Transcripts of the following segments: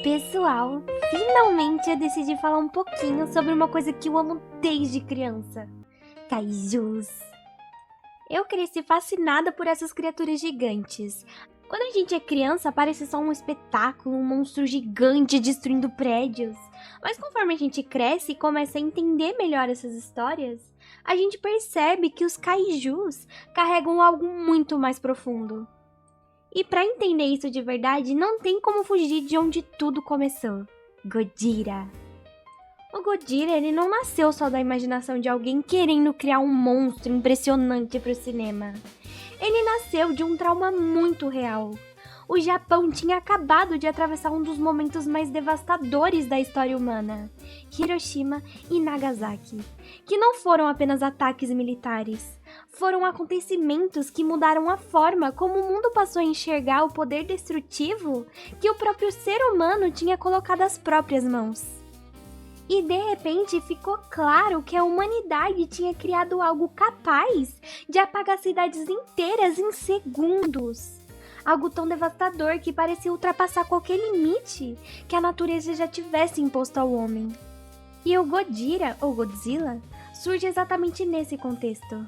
Pessoal, finalmente eu decidi falar um pouquinho sobre uma coisa que eu amo desde criança: kaijus. Eu cresci fascinada por essas criaturas gigantes. Quando a gente é criança, parece só um espetáculo, um monstro gigante destruindo prédios. Mas conforme a gente cresce e começa a entender melhor essas histórias, a gente percebe que os kaijus carregam algo muito mais profundo. E para entender isso de verdade, não tem como fugir de onde tudo começou: Gojira. O Gojira, ele não nasceu só da imaginação de alguém querendo criar um monstro impressionante para o cinema. Ele nasceu de um trauma muito real. O Japão tinha acabado de atravessar um dos momentos mais devastadores da história humana: Hiroshima e Nagasaki, que não foram apenas ataques militares. Foram acontecimentos que mudaram a forma como o mundo passou a enxergar o poder destrutivo que o próprio ser humano tinha colocado às próprias mãos. E de repente ficou claro que a humanidade tinha criado algo capaz de apagar cidades inteiras em segundos. Algo tão devastador que parecia ultrapassar qualquer limite que a natureza já tivesse imposto ao homem. E o Gojira, ou Godzilla, surge exatamente nesse contexto.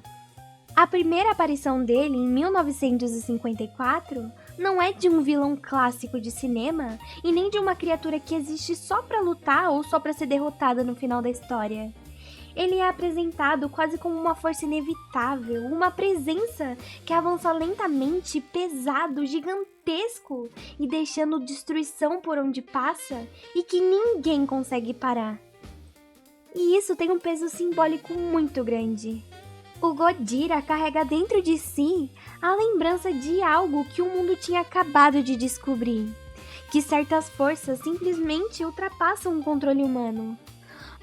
A primeira aparição dele, em 1954, não é de um vilão clássico de cinema e nem de uma criatura que existe só pra lutar ou só pra ser derrotada no final da história. Ele é apresentado quase como uma força inevitável, uma presença que avança lentamente, pesado, gigantesco e deixando destruição por onde passa e que ninguém consegue parar. E isso tem um peso simbólico muito grande. O Gojira carrega dentro de si a lembrança de algo que o mundo tinha acabado de descobrir: que certas forças simplesmente ultrapassam o controle humano.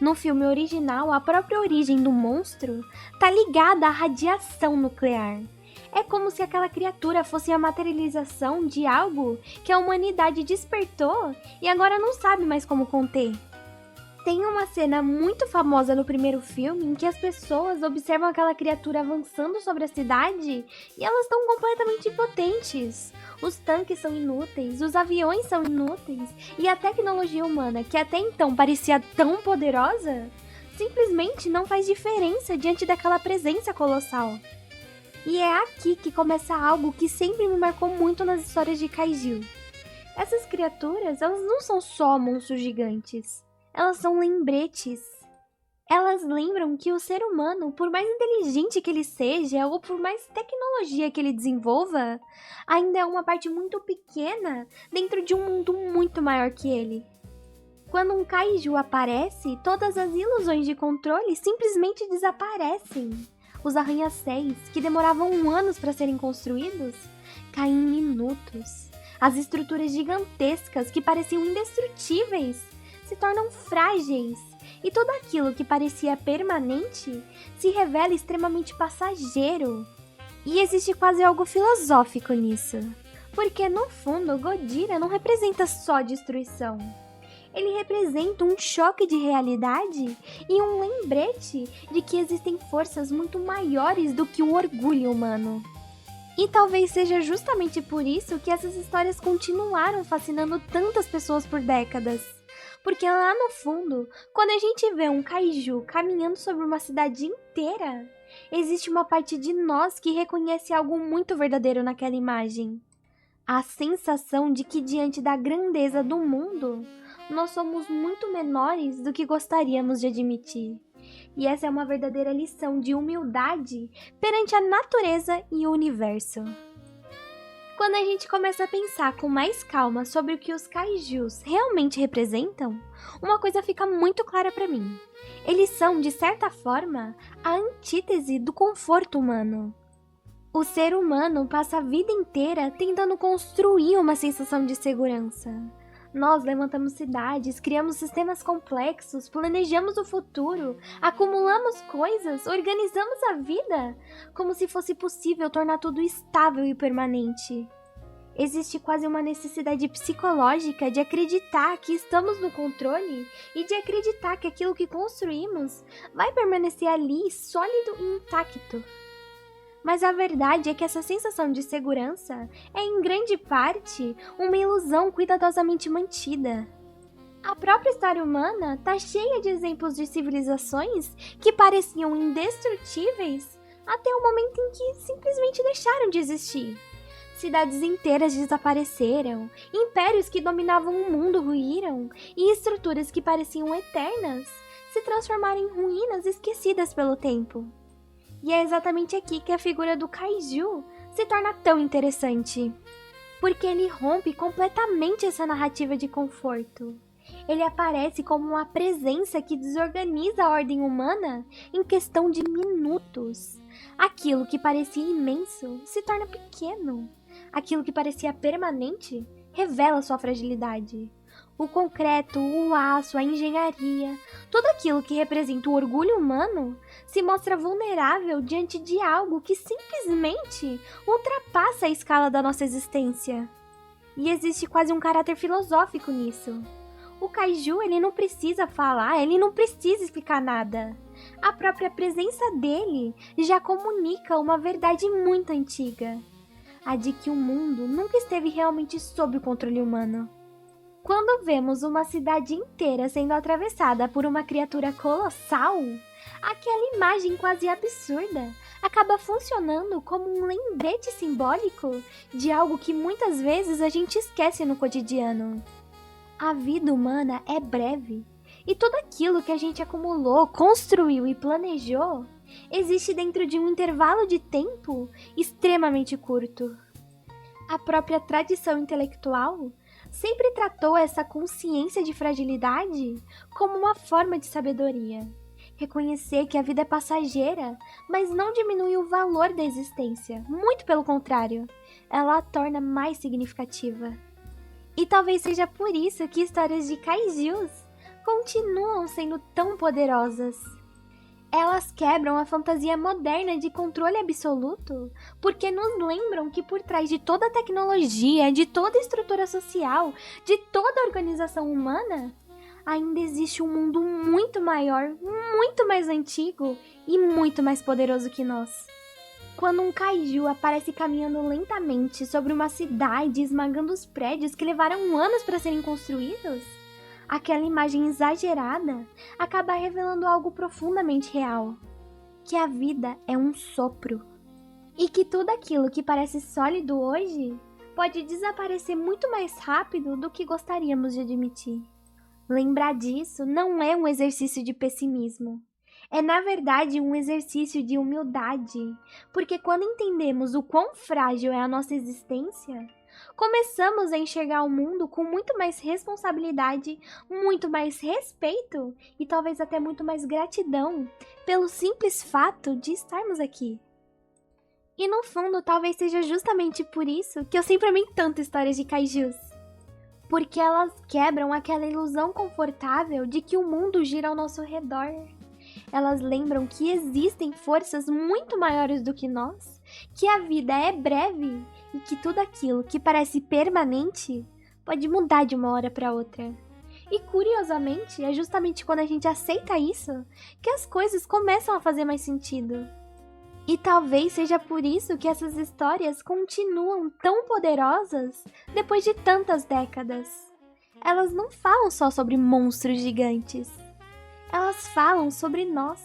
No filme original, a própria origem do monstro está ligada à radiação nuclear. É como se aquela criatura fosse a materialização de algo que a humanidade despertou e agora não sabe mais como conter. Tem uma cena muito famosa no primeiro filme em que as pessoas observam aquela criatura avançando sobre a cidade e elas estão completamente impotentes. Os tanques são inúteis, os aviões são inúteis e a tecnologia humana, que até então parecia tão poderosa, simplesmente não faz diferença diante daquela presença colossal. E é aqui que começa algo que sempre me marcou muito nas histórias de kaiju. Essas criaturas, elas não são só monstros gigantes. Elas são lembretes. Elas lembram que o ser humano, por mais inteligente que ele seja ou por mais tecnologia que ele desenvolva, ainda é uma parte muito pequena dentro de um mundo muito maior que ele. Quando um kaiju aparece, todas as ilusões de controle simplesmente desaparecem. Os arranha-céus, que demoravam anos para serem construídos, caem em minutos. As estruturas gigantescas que pareciam indestrutíveis se tornam frágeis, e tudo aquilo que parecia permanente se revela extremamente passageiro. E existe quase algo filosófico nisso, porque no fundo Gojira não representa só destruição. Ele representa um choque de realidade e um lembrete de que existem forças muito maiores do que o orgulho humano. E talvez seja justamente por isso que essas histórias continuaram fascinando tantas pessoas por décadas. Porque lá no fundo, quando a gente vê um kaiju caminhando sobre uma cidade inteira, existe uma parte de nós que reconhece algo muito verdadeiro naquela imagem. A sensação de que diante da grandeza do mundo, nós somos muito menores do que gostaríamos de admitir. E essa é uma verdadeira lição de humildade perante a natureza e o universo. Quando a gente começa a pensar com mais calma sobre o que os kaijus realmente representam, uma coisa fica muito clara para mim. Eles são, de certa forma, a antítese do conforto humano. O ser humano passa a vida inteira tentando construir uma sensação de segurança. Nós levantamos cidades, criamos sistemas complexos, planejamos o futuro, acumulamos coisas, organizamos a vida, como se fosse possível tornar tudo estável e permanente. Existe quase uma necessidade psicológica de acreditar que estamos no controle e de acreditar que aquilo que construímos vai permanecer ali, sólido e intacto. Mas a verdade é que essa sensação de segurança é, em grande parte, uma ilusão cuidadosamente mantida. A própria história humana tá cheia de exemplos de civilizações que pareciam indestrutíveis até o momento em que simplesmente deixaram de existir. Cidades inteiras desapareceram, impérios que dominavam o mundo ruíram e estruturas que pareciam eternas se transformaram em ruínas esquecidas pelo tempo. E é exatamente aqui que a figura do Kaiju se torna tão interessante, porque ele rompe completamente essa narrativa de conforto. Ele aparece como uma presença que desorganiza a ordem humana em questão de minutos. Aquilo que parecia imenso se torna pequeno. Aquilo que parecia permanente revela sua fragilidade. O concreto, o aço, a engenharia, tudo aquilo que representa o orgulho humano se mostra vulnerável diante de algo que simplesmente ultrapassa a escala da nossa existência. E existe quase um caráter filosófico nisso. O Kaiju, ele não precisa falar, ele não precisa explicar nada. A própria presença dele já comunica uma verdade muito antiga. A de que o mundo nunca esteve realmente sob o controle humano. Quando vemos uma cidade inteira sendo atravessada por uma criatura colossal, aquela imagem quase absurda acaba funcionando como um lembrete simbólico de algo que muitas vezes a gente esquece no cotidiano. A vida humana é breve, e tudo aquilo que a gente acumulou, construiu e planejou existe dentro de um intervalo de tempo extremamente curto. A própria tradição intelectual sempre tratou essa consciência de fragilidade como uma forma de sabedoria. Reconhecer que a vida é passageira, mas não diminui o valor da existência. Muito pelo contrário, ela a torna mais significativa. E talvez seja por isso que histórias de kaijus continuam sendo tão poderosas. Elas quebram a fantasia moderna de controle absoluto porque nos lembram que por trás de toda a tecnologia, de toda a estrutura social, de toda a organização humana, ainda existe um mundo muito maior, muito mais antigo e muito mais poderoso que nós. Quando um kaiju aparece caminhando lentamente sobre uma cidade, esmagando os prédios que levaram anos para serem construídos, aquela imagem exagerada acaba revelando algo profundamente real, que a vida é um sopro, e que tudo aquilo que parece sólido hoje pode desaparecer muito mais rápido do que gostaríamos de admitir. Lembrar disso não é um exercício de pessimismo, é na verdade um exercício de humildade, porque quando entendemos o quão frágil é a nossa existência, começamos a enxergar o mundo com muito mais responsabilidade, muito mais respeito e talvez até muito mais gratidão pelo simples fato de estarmos aqui. E no fundo, talvez seja justamente por isso que eu sempre amei tanto histórias de kaijus. Porque elas quebram aquela ilusão confortável de que o mundo gira ao nosso redor. Elas lembram que existem forças muito maiores do que nós, que a vida é breve e que tudo aquilo que parece permanente pode mudar de uma hora para outra. E curiosamente, é justamente quando a gente aceita isso que as coisas começam a fazer mais sentido. E talvez seja por isso que essas histórias continuam tão poderosas depois de tantas décadas. Elas não falam só sobre monstros gigantes. Elas falam sobre nós,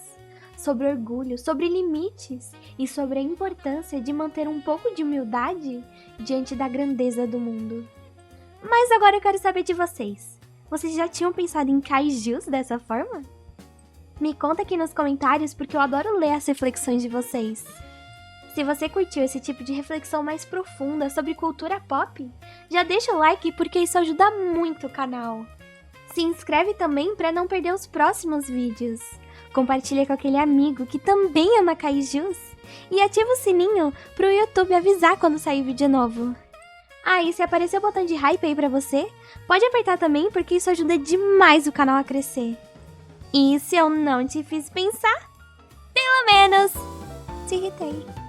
sobre orgulho, sobre limites e sobre a importância de manter um pouco de humildade diante da grandeza do mundo. Mas agora eu quero saber de vocês. Vocês já tinham pensado em kaijus dessa forma? Me conta aqui nos comentários porque eu adoro ler as reflexões de vocês. Se você curtiu esse tipo de reflexão mais profunda sobre cultura pop, já deixa o like porque isso ajuda muito o canal. Se inscreve também para não perder os próximos vídeos. Compartilha com aquele amigo que também ama kaijus e ativa o sininho para o YouTube avisar quando sair vídeo novo. Ah, e se aparecer o botão de hype aí pra você, pode apertar também porque isso ajuda demais o canal a crescer. E se eu não te fiz pensar, pelo menos te irritei.